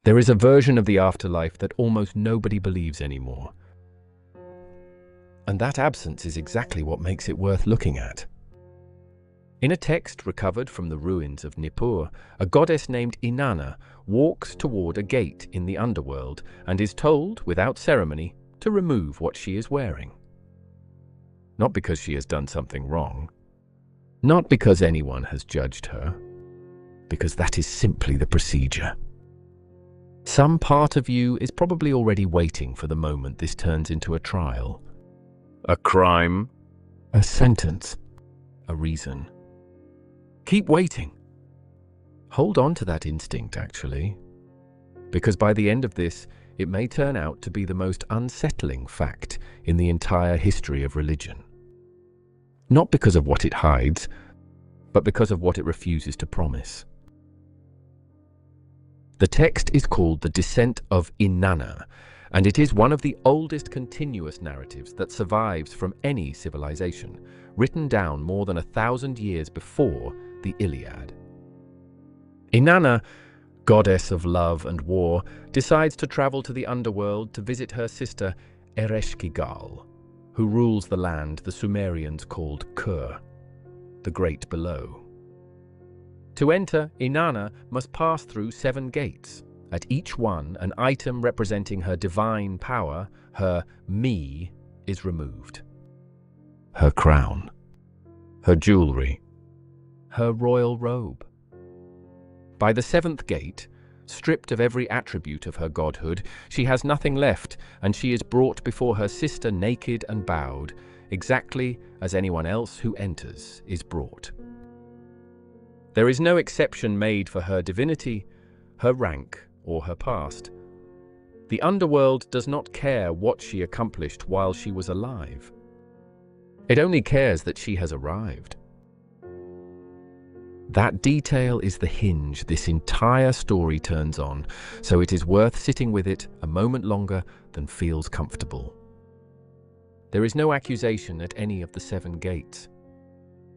There is a version of the afterlife that almost nobody believes anymore. And that absence is exactly what makes it worth looking at. In a text recovered from the ruins of Nippur, a goddess named Inanna walks toward a gate in the underworld and is told, without ceremony, to remove what she is wearing. Not because she has done something wrong, not because anyone has judged her, because that is simply the procedure. Some part of you is probably already waiting for the moment this turns into a trial. A crime, a sentence, a reason. Keep waiting. Hold on to that instinct, actually, because by the end of this, it may turn out to be the most unsettling fact in the entire history of religion. Not because of what it hides, but because of what it refuses to promise. The text is called The Descent of Inanna, and it is one of the oldest continuous narratives that survives from any civilization, written down more than 1,000 years before the Iliad. Inanna, goddess of love and war, decides to travel to the underworld to visit her sister Ereshkigal, who rules the land the Sumerians called Kur, the Great Below. To enter, Inanna must pass through 7 gates. At each one, an item representing her divine power, her me, is removed. Her crown, her jewelry, her royal robe. By the 7th gate, stripped of every attribute of her godhood, she has nothing left, and she is brought before her sister naked and bowed, exactly as anyone else who enters is brought. There is no exception made for her divinity, her rank, or her past. The underworld does not care what she accomplished while she was alive. It only cares that she has arrived. That detail is the hinge this entire story turns on, so it is worth sitting with it a moment longer than feels comfortable. There is no accusation at any of the 7 gates.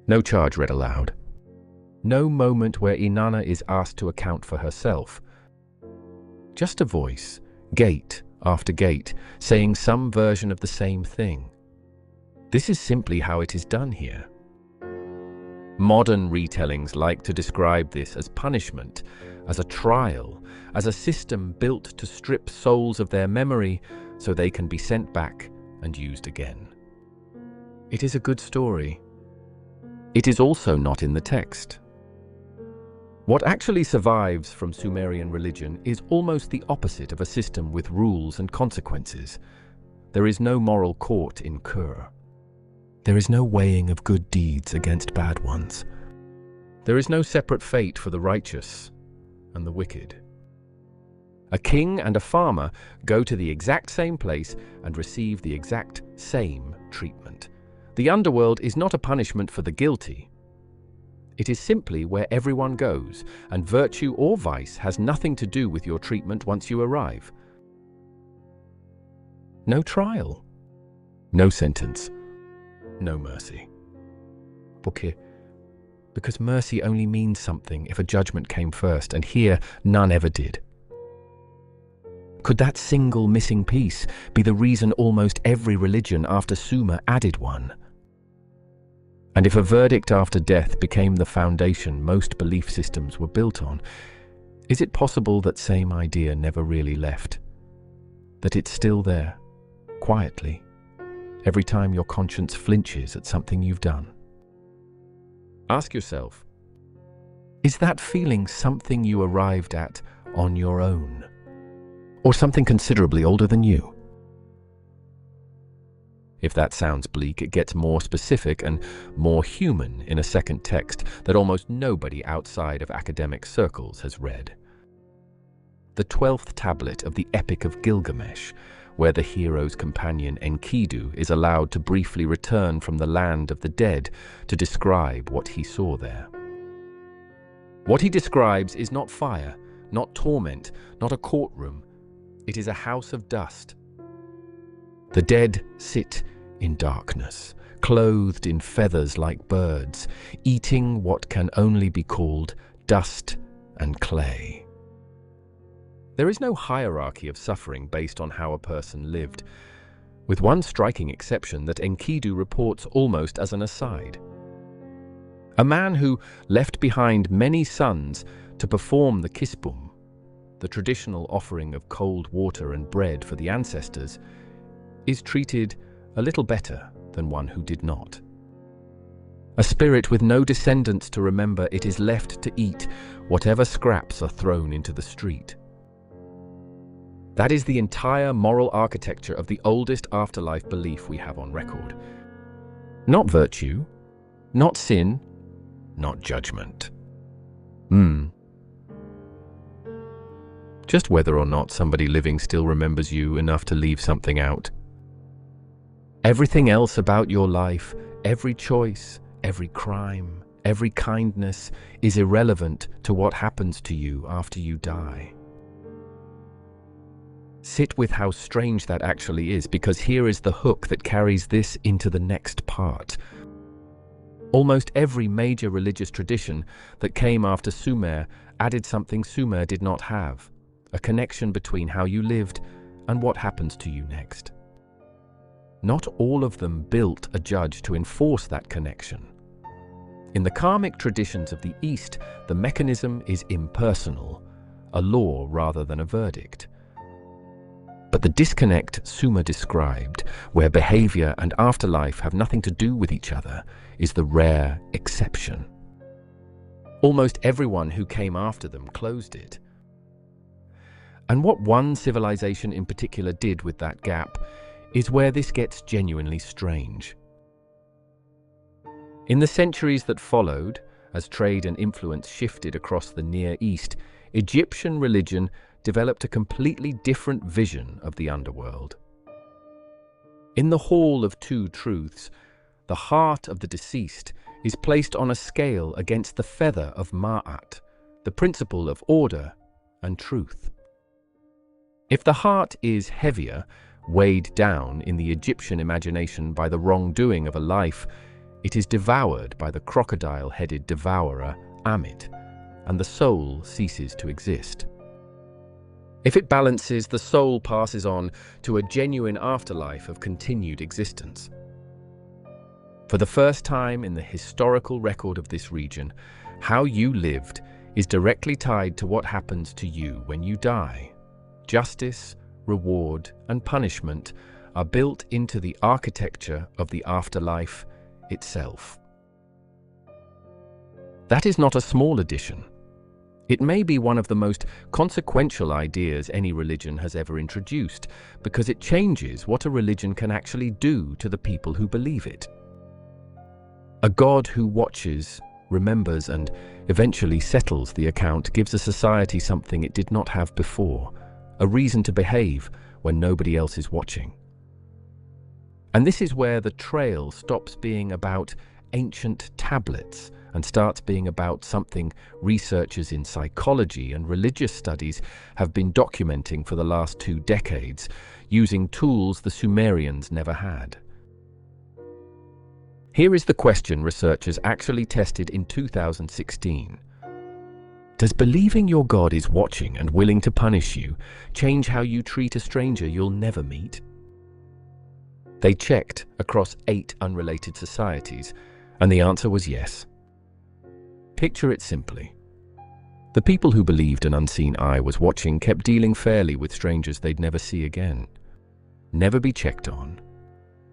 No charge read aloud. No moment where Inanna is asked to account for herself. Just a voice, gate after gate, saying some version of the same thing. This is simply how it is done here. Modern retellings like to describe this as punishment, as a trial, as a system built to strip souls of their memory so they can be sent back and used again. It is a good story. It is also not in the text. What actually survives from Sumerian religion is almost the opposite of a system with rules and consequences. There is no moral court in Kur. There is no weighing of good deeds against bad ones. There is no separate fate for the righteous and the wicked. A king and a farmer go to the exact same place and receive the exact same treatment. The underworld is not a punishment for the guilty. It is simply where everyone goes, and virtue or vice has nothing to do with your treatment once you arrive. No trial, no sentence, no mercy. Because mercy only means something if a judgment came first, and here none ever did. Could that single missing piece be the reason almost every religion after Sumer added one? And if a verdict after death became the foundation most belief systems were built on, is it possible that same idea never really left? That it's still there, quietly, every time your conscience flinches at something you've done? Ask yourself, is that feeling something you arrived at on your own? Or something considerably older than you? If that sounds bleak, it gets more specific and more human in a second text that almost nobody outside of academic circles has read. The 12th tablet of the Epic of Gilgamesh, where the hero's companion Enkidu is allowed to briefly return from the land of the dead to describe what he saw there. What he describes is not fire, not torment, not a courtroom. It is a house of dust. The dead sit in darkness, clothed in feathers like birds, eating what can only be called dust and clay. There is no hierarchy of suffering based on how a person lived, with one striking exception that Enkidu reports almost as an aside. A man who left behind many sons to perform the kispum, the traditional offering of cold water and bread for the ancestors, is treated a little better than one who did not. A spirit with no descendants to remember it is left to eat whatever scraps are thrown into the street. That is the entire moral architecture of the oldest afterlife belief we have on record. Not virtue, not sin, not judgment. Just whether or not somebody living still remembers you enough to leave something out. Everything else about your life, every choice, every crime, every kindness is irrelevant to what happens to you after you die. Sit with how strange that actually is, because here is the hook that carries this into the next part. Almost every major religious tradition that came after Sumer added something Sumer did not have, a connection between how you lived and what happens to you next. Not all of them built a judge to enforce that connection. In the karmic traditions of the East, the mechanism is impersonal, a law rather than a verdict. But the disconnect Sumer described, where behavior and afterlife have nothing to do with each other, is the rare exception. Almost everyone who came after them closed it. And what one civilization in particular did with that gap is where this gets genuinely strange. In the centuries that followed, as trade and influence shifted across the Near East, Egyptian religion developed a completely different vision of the underworld. In the Hall of Two Truths, the heart of the deceased is placed on a scale against the feather of Ma'at, the principle of order and truth. If the heart is heavier, weighed down in the Egyptian imagination by the wrongdoing of a life, it is devoured by the crocodile-headed devourer, Amit, and the soul ceases to exist. If it balances, the soul passes on to a genuine afterlife of continued existence. For the first time in the historical record of this region, how you lived is directly tied to what happens to you when you die. Justice, reward, and punishment are built into the architecture of the afterlife itself. That is not a small addition. It may be one of the most consequential ideas any religion has ever introduced, because it changes what a religion can actually do to the people who believe it. A God who watches, remembers, and eventually settles the account gives a society something it did not have before, a reason to behave when nobody else is watching. And this is where the trail stops being about ancient tablets and starts being about something researchers in psychology and religious studies have been documenting for the last 2 decades, using tools the Sumerians never had. Here is the question researchers actually tested in 2016. Does believing your God is watching and willing to punish you change how you treat a stranger you'll never meet? They checked across 8 unrelated societies, and the answer was yes. Picture it simply. The people who believed an unseen eye was watching kept dealing fairly with strangers they'd never see again, never be checked on,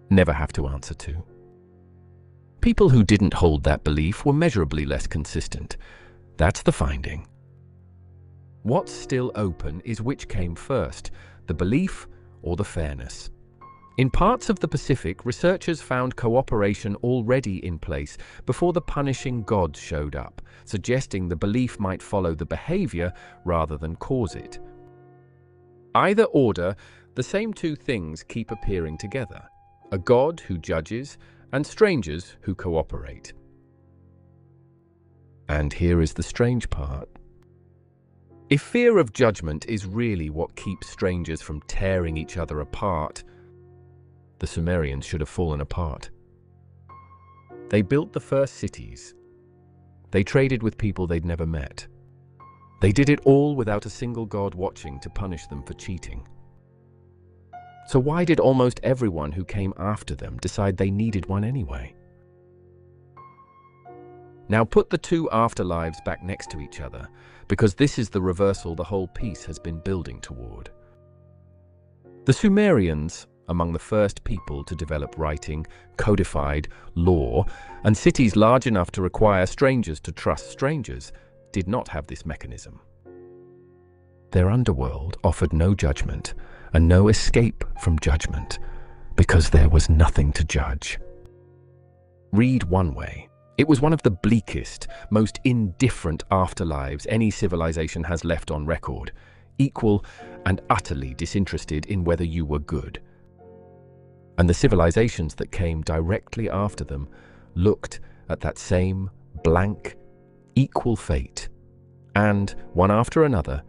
never have to answer to. People who didn't hold that belief were measurably less consistent. That's the finding. What's still open is which came first, the belief or the fairness. In parts of the Pacific, researchers found cooperation already in place before the punishing gods showed up, suggesting the belief might follow the behavior rather than cause it. Either order, the same 2 things keep appearing together: a god who judges and strangers who cooperate. And here is the strange part. If fear of judgment is really what keeps strangers from tearing each other apart, the Sumerians should have fallen apart. They built the first cities. They traded with people they'd never met. They did it all without a single god watching to punish them for cheating. So why did almost everyone who came after them decide they needed one anyway? Now put the two afterlives back next to each other, because this is the reversal the whole piece has been building toward. The Sumerians, among the first people to develop writing, codified law, and cities large enough to require strangers to trust strangers, did not have this mechanism. Their underworld offered no judgment and no escape from judgment, because there was nothing to judge. Read one way. It was one of the bleakest, most indifferent afterlives any civilization has left on record, equal and utterly disinterested in whether you were good. And the civilizations that came directly after them looked at that same blank, equal fate, and, one after another,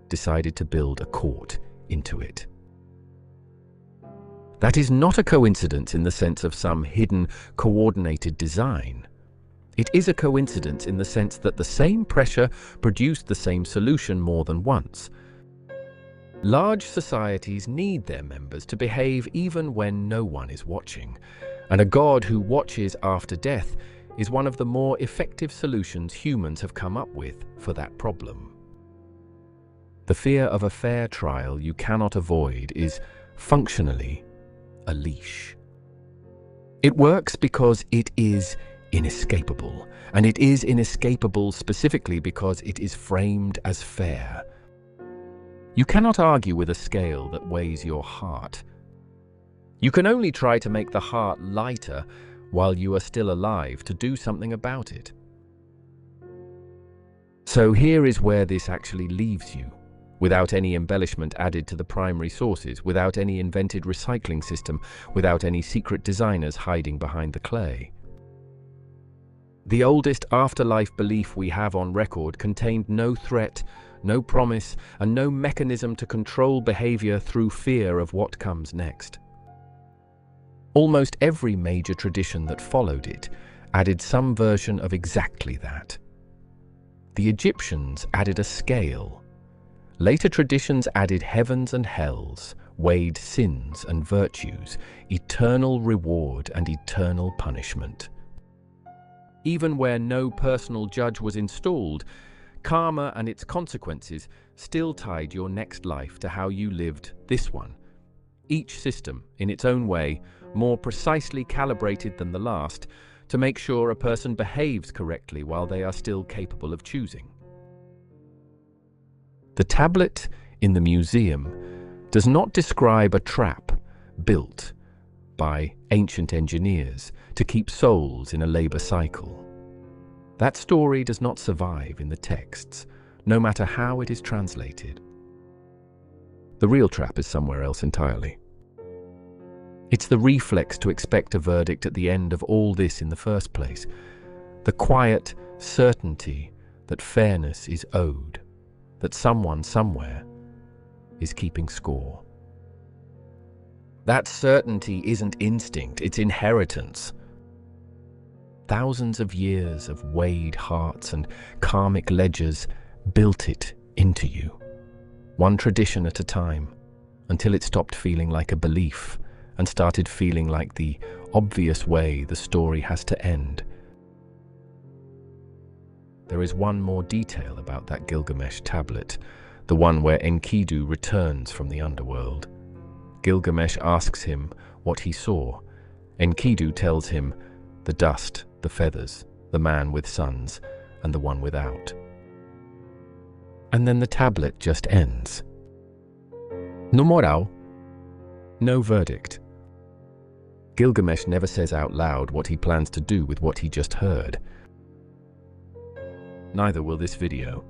decided to build a court into it. That is not a coincidence in the sense of some hidden, coordinated design. It is a coincidence in the sense that the same pressure produced the same solution more than once. Large societies need their members to behave even when no one is watching, and a god who watches after death is one of the more effective solutions humans have come up with for that problem. The fear of a fair trial you cannot avoid is, functionally, a leash. It works because it is inescapable, and it is inescapable specifically because it is framed as fair. You cannot argue with a scale that weighs your heart. You can only try to make the heart lighter while you are still alive to do something about it. So here is where this actually leaves you, without any embellishment added to the primary sources, without any invented recycling system, without any secret designers hiding behind the clay. The oldest afterlife belief we have on record contained no threat, no promise, and no mechanism to control behavior through fear of what comes next. Almost every major tradition that followed it added some version of exactly that. The Egyptians added a scale. Later traditions added heavens and hells, weighed sins and virtues, eternal reward and eternal punishment. Even where no personal judge was installed, karma and its consequences still tied your next life to how you lived this one. Each system, in its own way, more precisely calibrated than the last, to make sure a person behaves correctly while they are still capable of choosing. The tablet in the museum does not describe a trap built by ancient engineers to keep souls in a labor cycle. That story does not survive in the texts, no matter how it is translated. The real trap is somewhere else entirely. It's the reflex to expect a verdict at the end of all this in the first place, the quiet certainty that fairness is owed, that someone somewhere is keeping score. That certainty isn't instinct, it's inheritance. Thousands of years of weighed hearts and karmic ledgers built it into you, one tradition at a time, until it stopped feeling like a belief and started feeling like the obvious way the story has to end. There is one more detail about that Gilgamesh tablet, the one where Enkidu returns from the underworld. Gilgamesh asks him what he saw. Enkidu tells him the dust, the feathers, the man with sons, and the one without. And then the tablet just ends. No moral, no verdict. Gilgamesh never says out loud what he plans to do with what he just heard. Neither will this video.